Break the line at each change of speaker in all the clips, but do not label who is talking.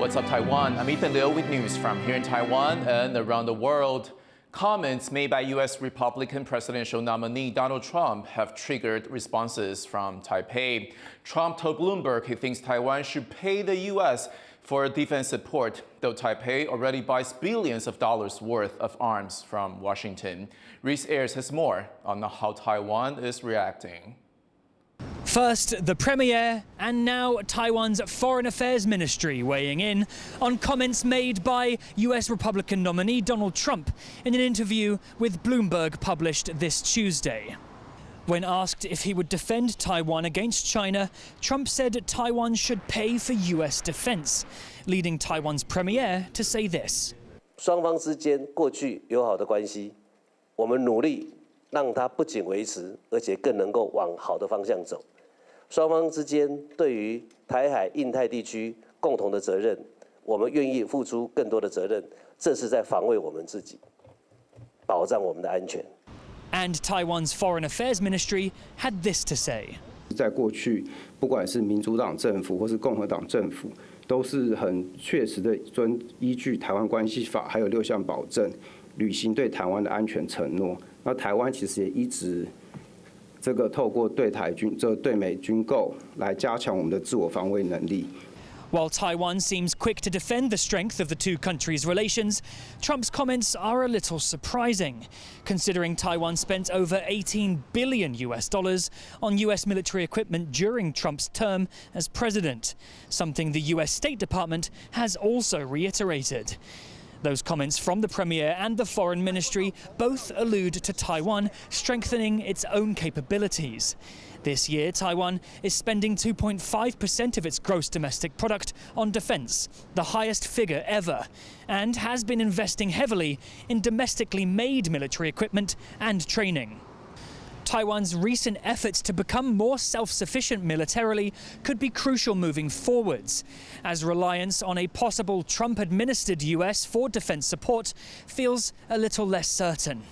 What's up, Taiwan? I'm Ethan Liu with news from here in Taiwan and around the world. Comments made by U.S. Republican presidential nominee Donald Trump have triggered responses from Taipei. Trump told Bloomberg he thinks Taiwan should pay the U.S. for defense support, though Taipei already buys billions of dollars worth of arms from Washington. Reese Ayers has more on how Taiwan is reacting.
First, the Premier, and now Taiwan's Foreign Affairs Ministry weighing in on comments made by US Republican nominee Donald Trump in an interview with Bloomberg published this Tuesday. When asked if he would defend Taiwan against China, Trump said Taiwan should pay for US defense, leading Taiwan's Premier to say this.
双方之间过去友好的关系，我们努力让它不仅维持，而且更能够往好的方向走。双方之间对于台海、印太地区共同的责任，我们愿意付出更多的责任，这是在防卫我们自己，保障我们的安全。
And Taiwan's Foreign Affairs Ministry had this to say.
在过去，不管是民主党政府或是共和党政府，都是很确实的依据《台湾关系法》还有6项保证，履行对台湾的安全承诺。那台湾其实也一直透过对美军购来加强我们的自我防卫能力。
While Taiwan seems quick to defend the strength of the two countries' relations, Trump's comments are a little surprising, considering Taiwan spent over $18 billion on US military equipment during Trump's term as president, something the US State Department has also reiterated. Those comments from the Premier and the Foreign Ministry both allude to Taiwan strengthening its own capabilities. This year, Taiwan is spending 2.5% of its gross domestic product on defense, the highest figure ever, and has been investing heavily in domestically made military equipment and training. Taiwan's recent efforts to become more self-sufficient militarily could be crucial moving forwards, as reliance on a possible Trump-administered US for defense support feels a little less certain.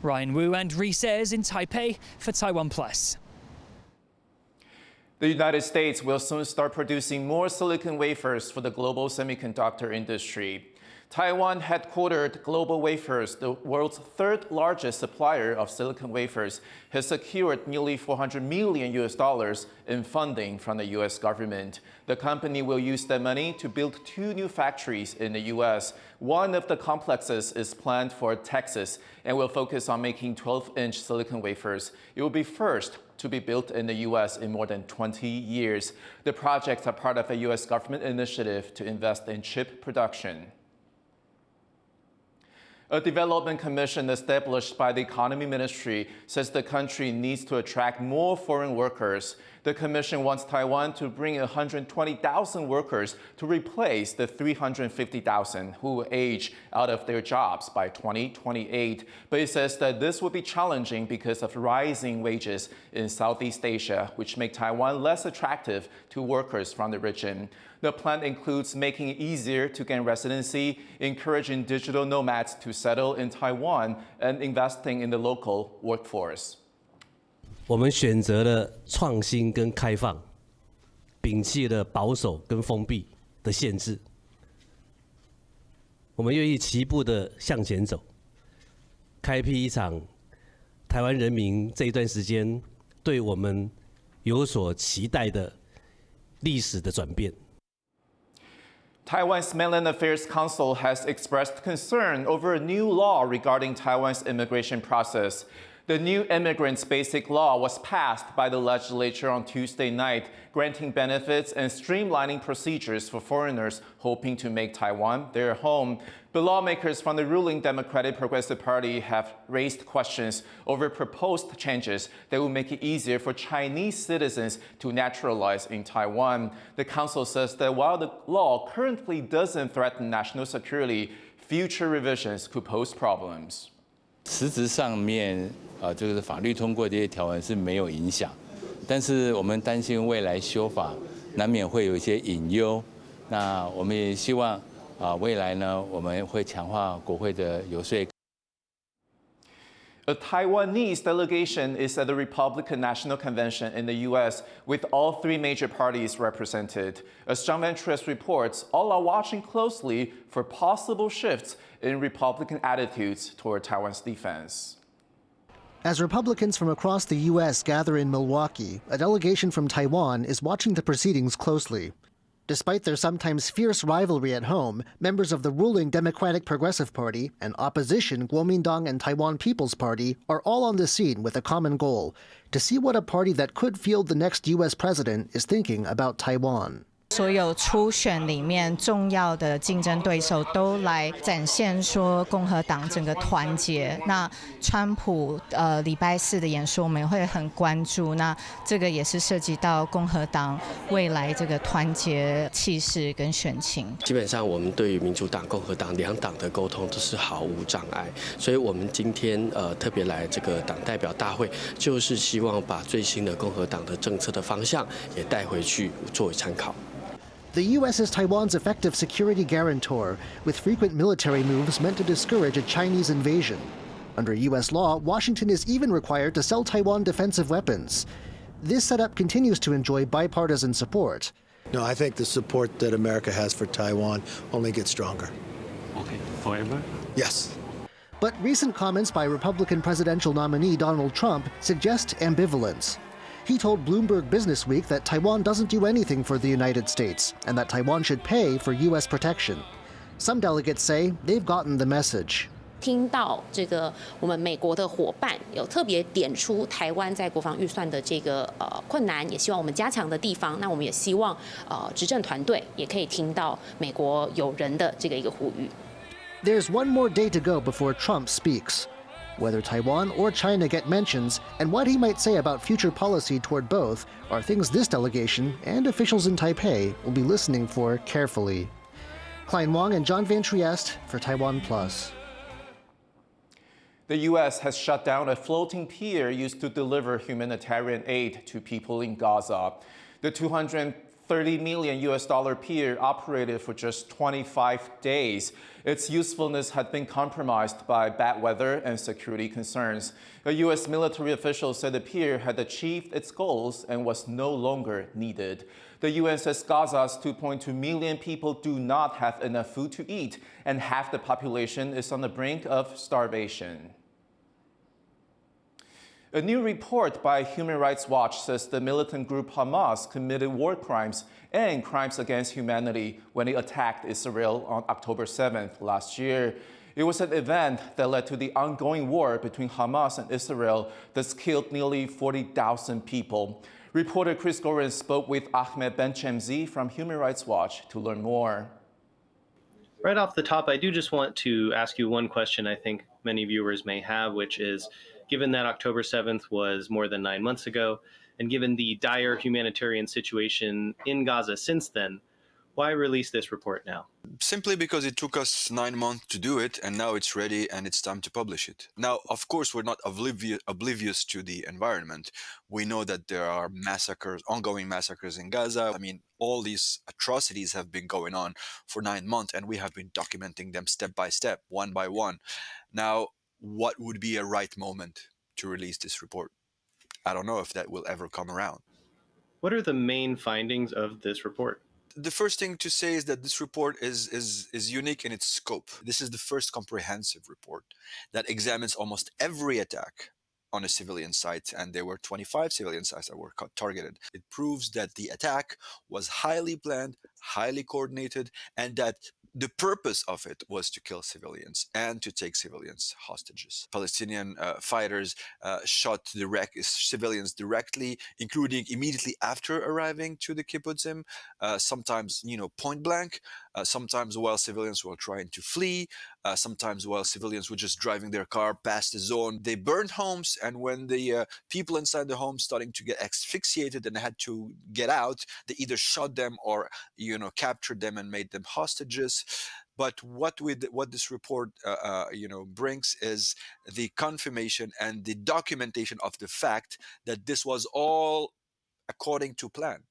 Ryan Wu and Reese Ayers in Taipei for TaiwanPlus.
The United States will soon start producing more silicon wafers for the global semiconductor industry. Taiwan-headquartered GlobalWafers, the world's third largest supplier of silicon wafers, has secured nearly $400 million in funding from the U.S. government. The company will use that money to build 2 new factories in the U.S. One of the complexes is planned for Texas and will focus on making 12-inch silicon wafers. It will be first to be built in the U.S. in more than 20 years. The projects are part of a U.S. government initiative to invest in chip production. A development commission established by the Economy Ministry says the country needs to attract more foreign workers. The commission wants Taiwan to bring 120,000 workers to replace the 350,000 who will age out of their jobs by 2028. But it says that this will be challenging because of rising wages in Southeast Asia, which make Taiwan less attractive to workers from the region. The plan includes making it easier to gain residency, encouraging digital nomads to settle in Taiwan, and investing in the local workforce.
我们选择了创新跟开放，摒弃了保守跟封闭的限制。我们愿意齐步的向前走，开辟一场台湾人民这一段时间对我们有所期待的历史的转变。
Taiwan's Mainland Affairs Council has expressed concern over a new law regarding Taiwan's immigration process. The new Immigrants Basic Law was passed by the legislature on Tuesday night, granting benefits and streamlining procedures for foreigners hoping to make Taiwan their home. But lawmakers from the ruling Democratic Progressive Party have raised questions over proposed changes that will make it easier for Chinese citizens to naturalize in Taiwan. The council says that while the law currently doesn't threaten national security, future revisions could pose problems.
实质上面，这个法律通过这些条文是没有影响，但是我们担心未来修法难免会有一些隐忧。那我们也希望，未来呢，我们会强化国会的游说。
The Taiwanese delegation is at the Republican National Convention in the U.S. with all three major parties represented. As John Van Tres reports, all are watching closely for possible shifts in Republican attitudes toward Taiwan's defense.
As Republicans from across the U.S. gather in Milwaukee, a delegation from Taiwan is watching the proceedings closely. Despite their sometimes fierce rivalry at home, members of the ruling Democratic Progressive Party and opposition Kuomintang and Taiwan People's Party are all on the scene with a common goal: to see what a party that could field the next U.S. president is thinking about Taiwan.
所有初选里面重要的竞争对手都来展现说共和党整个团结。那川普礼拜四的演说我们会很关注，那这个也是涉及到共和党未来这个团结气势跟选情。
基本上我们对于民主党、共和党两党的沟通都是毫无障碍，所以我们今天特别来这个党代表大会，就是希望把最新的共和党的政策的方向也带回去作为参考。
The U.S. is Taiwan's effective security guarantor, with frequent military moves meant to discourage a Chinese invasion. Under U.S. law, Washington is even required to sell Taiwan defensive weapons. This setup continues to enjoy bipartisan support.
No, I think the support that America has for Taiwan only gets stronger.
Okay, forever?
Yes.
But recent comments by Republican presidential nominee Donald Trump suggest ambivalence. He told Bloomberg Businessweek that Taiwan doesn't do anything for the United States and that Taiwan should pay for U.S. protection. Some delegates say they've gotten the message.
听到这个我们美国的伙伴有特别点出台湾在国防预算的这个困难，也希望我们加强的地方。那我们也希望执政团队也可以听到美国友人的这个一个呼吁。
There's one more day to go before Trump speaks. Whether Taiwan or China get mentions and what he might say about future policy toward both are things this delegation and officials in Taipei will be listening for carefully. Klein Wang and John Van Trieste for TaiwanPlus.
The U.S. has shut down a floating pier used to deliver humanitarian aid to people in Gaza. The $230 million pier operated for just 25 days. Its usefulness had been compromised by bad weather and security concerns. A U.S. military official said the pier had achieved its goals and was no longer needed. The UN says Gaza's 2.2 million people do not have enough food to eat, and half the population is on the brink of starvation. A new report by Human Rights Watch says the militant group Hamas committed war crimes and crimes against humanity when it attacked Israel on October 7th last year. It was an event that led to the ongoing war between Hamas and Israel that's killed nearly 40,000 people. Reporter Chris Gorin spoke with Ahmed Benchemzi from Human Rights Watch to learn more.
Right off the top, I do just want to ask you one question I think many viewers may have, which is, given that October 7th was more than 9 months ago, and given the dire humanitarian situation in Gaza since then, why release this report now?
Simply because it took us 9 months to do it, and now it's ready and it's time to publish it. Now, of course, we're not oblivious to the environment. We know that there are massacres, ongoing massacres in Gaza. I mean, all these atrocities have been going on for 9 months, and we have been documenting them step by step, one by one. Now, what would be a right moment to release this report? I don't know if that will ever come around.
What are the main findings of this report?
The first thing to say is that this report is unique in its scope. This is the first comprehensive report that examines almost every attack on a civilian site, and there were 25 civilian sites that were targeted. It proves that the attack was highly planned, highly coordinated, and that the purpose of it was to kill civilians and to take civilians hostages. Palestinian fighters shot civilians directly, including immediately after arriving to the kibbutzim, sometimes, point blank, sometimes while civilians were trying to flee, sometimes while civilians were just driving their car past the zone. They burned homes, and when the people inside the home starting to get asphyxiated and had to get out, they either shot them or, captured them and made them hostages. But what this report, brings is the confirmation and the documentation of the fact that this was all according to plan.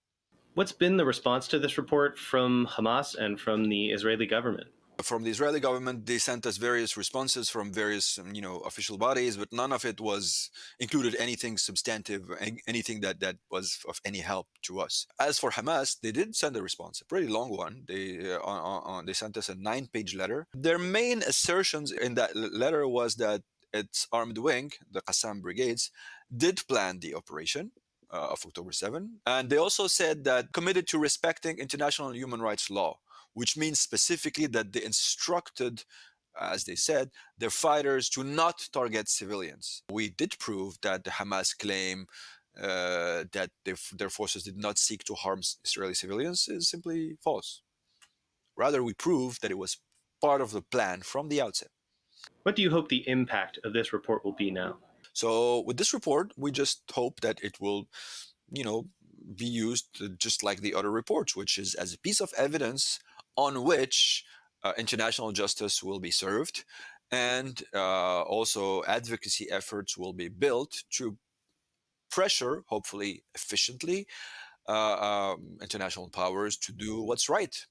What's been the response to this report from Hamas and from the Israeli government?
From the Israeli government, they sent us various responses from various, official bodies, but none of it was included anything substantive, anything that was of any help to us. As for Hamas, they did send a response, a pretty long one. They sent us a 9-page letter. Their main assertions in that letter was that its armed wing, the Qassam brigades, did plan the operation of October 7. And they also said that committed to respecting international human rights law, which means specifically that they instructed, as they said, their fighters to not target civilians. We did prove that the Hamas claim that their forces did not seek to harm Israeli civilians is simply false. Rather, we proved that it was part of the plan from the outset.
What do you hope the impact of this report will be now?
So with this report, we just hope that it will, be used just like the other reports, which is as a piece of evidence on which international justice will be served, and also advocacy efforts will be built to pressure, hopefully efficiently, international powers to do what's right.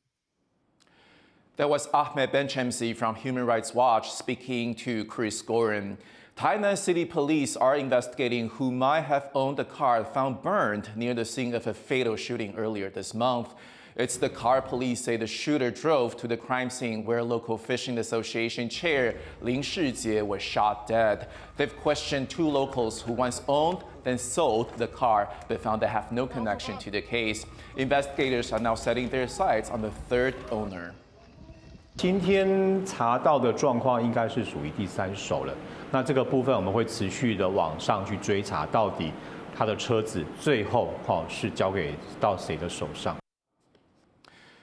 That was Ahmed Benchemsi from Human Rights Watch speaking to Chris Gorin. Tainan City Police are investigating who might have owned a car found burned near the scene of a fatal shooting earlier this month. It's the car police say the shooter drove to the crime scene where local fishing association chair Lin Shijie was shot dead. They've questioned 2 locals who once owned, then sold the car, but found they have no connection to the case. Investigators are now setting their sights on the 3rd owner.
今天查到的状况应该是属于第3手了。那这个部分我们会持续的往上去追查，到底他的车子最后是交给到谁的手上。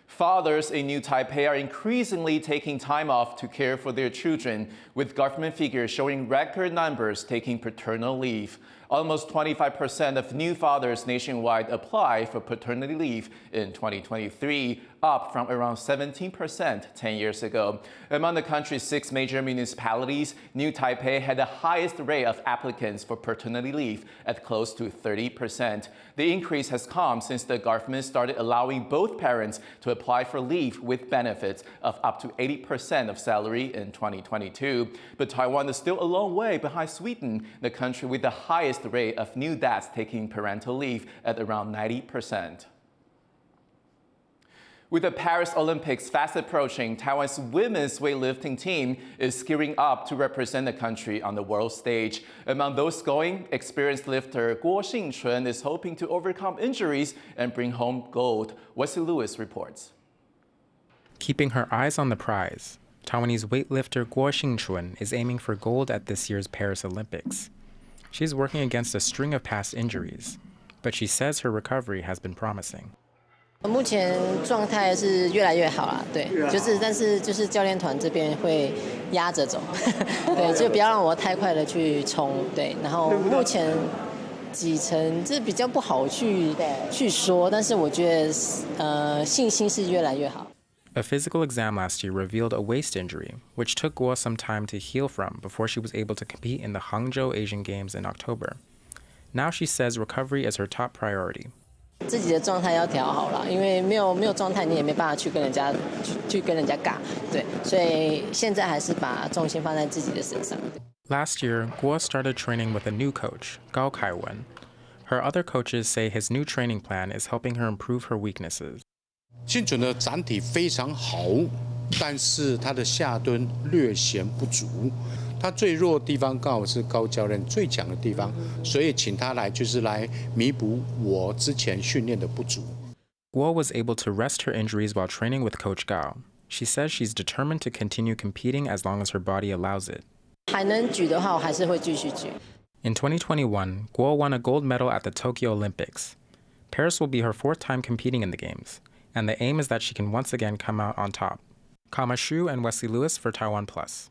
Fathers in New Taipei are increasingly taking time off to care for their children, with government figures showing record numbers taking paternal leave. Almost 25% of new fathers nationwide apply for paternity leave in 2023, up from around 17% 10 years ago. Among the country's 6 major municipalities, New Taipei had the highest rate of applicants for paternity leave at close to 30%. The increase has come since the government started allowing both parents to apply for leave with benefits of up to 80% of salary in 2022. But Taiwan is still a long way behind Sweden, the country with the highest rate of new dads taking parental leave at around 90%. With the Paris Olympics fast approaching, Taiwan's women's weightlifting team is gearing up to represent the country on the world stage. Among those going, experienced lifter Hsing-chun is hoping to overcome injuries and bring home gold. Wesley Lewis reports.
Keeping her eyes on the prize, Taiwanese weightlifter Hsing-chun is aiming for gold at this year's Paris Olympics. She's working against a string of past injuries, but she says her recovery has been promising.
目前状态是越来越好啦，对，但是教练团这边会压着走，对，就不要让我太快的去冲，对，然后目前几成这比较不好去说，但是我觉得信心是越来越好。
A physical exam last year revealed a waist injury, which took Guo some time to heal from before she was able to compete in the Hangzhou Asian Games in October. Now she says recovery is her top priority.
自己的状态要调好了，因为没有状态，你也没办法去跟人家尬，对，所以现在还是把重心放在自己的身上。
Last year, Guo started training with a new coach, Gov't. Her other coaches say his new training plan is helping her improve her weaknesses.
Hsing-chun 的展体非常好，但是他的下蹲略显不足。他最弱的地方刚好是高教练最强的地方，所以请他来就是来弥补我之前训练的不足。
Guo was able to rest her injuries while training with Coach Gao. She says she's determined to continue competing as long as her body allows it.
还能举的话，我还是会继续举。
In 2021, Guo won a gold medal at the Tokyo Olympics. Paris will be her 4th time competing in the Games, and the aim is that she can once again come out on top. Kama Xu and Wesley Lewis for TaiwanPlus.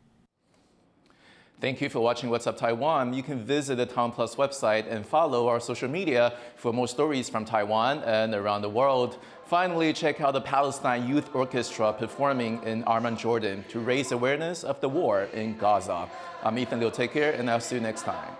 Thank you for watching What's Up Taiwan. You can visit the TaiwanPlus website and follow our social media for more stories from Taiwan and around the world. Finally, check out the Palestine Youth Orchestra performing in Amman, Jordan to raise awareness of the war in Gaza. I'm Ethan Liu. Take care, and I'll see you next time.